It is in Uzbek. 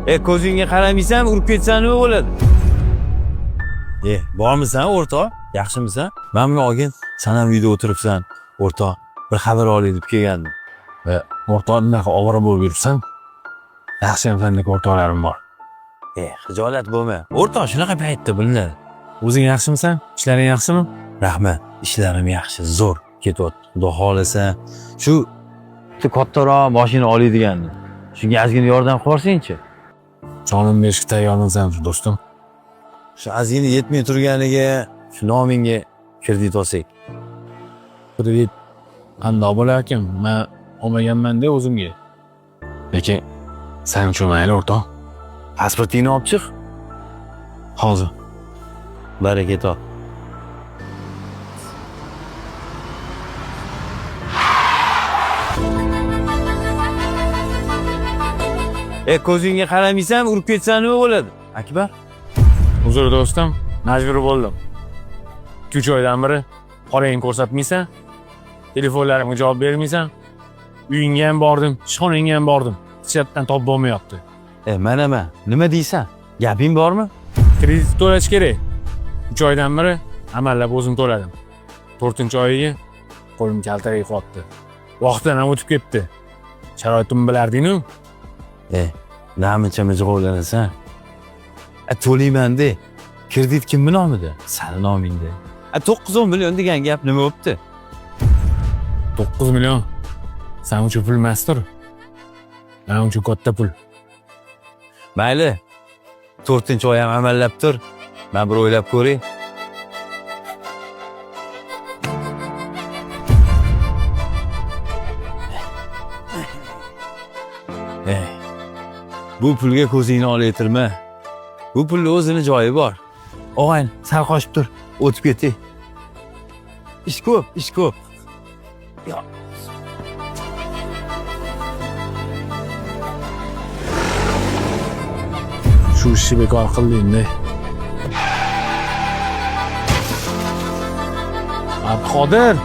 Ko'zingga qaramaysan, urib ketsan nima bo'ladi? Bormisan o'rtoq? Yaxshimisan? Men buni olgin, sen ham uyda o'tiribsan. O'rtoq, bir xabar olay deb kelgandim. O'rtoq bunaqa ovora bo'lib yuribsan. Yaxshi sendek o'rtoqlarim bor. Xijolat bo'lma. O'rtoq, shunaqa paytda bilinadi. O'zing yaxshimisan? Ishlaring yaxshimi? Rahmat, ishlarim yaxshi, zo'r ketyapti. Xudo xolasa, shu kattaroq mashina oladigandim. Shunga ozgina yordam qilsang-chi. Jonim berishga tayyormisan, do'stim. Shu ozgina yetmay turganiga shu nomingga kredit olsak. Kredit qandoq bo'lar ekan? Men olmaganman-da o'zimga. Lekin sen uchun mayli o'rtoq. Pasportingni olib chiq. Hozir. Baraka top. Ko'zingga qaramaysan, urib ketsan nima bo'ladi? Akbar. Uzr do'stim, majbur bo'ldim. 2-3 oydan beri qorangni ko'rsatmaysan, telefonlarimga javob bermaysan. Uyingga ham bordim, ishxonangga ham bordim. Hech yerdan topib bo'lmayapti. Mana, nima deysan? Gaping bormi? Kredit to'lash kerak. 3 oydan beri amallab o'zim to'ladim. 4-oyiga qo'lim kaltaga qotdi. Vaqtdan ham o'tib ketdi. Sharoitimni bilarding-ku. Namuncha mijg'ovlanasan. To'layman-da. Kredit kimning nomida? Sani nomingda. 9-10 million degan gap nima bo'pti? 9 million. Sen uchun pul emasdir. Men uchun katta pul. Mayli. 4-oy ham amallab tur. Men bir o'ylab ko'ray. Bu pulga ko'zingni olaytirma. Bu pulning o'zini joyi bor. Og'ayn, sal qochib tur. O'tib ketay. Ish ko'p. Shu ishni bekor qilding-da. Abduqodir.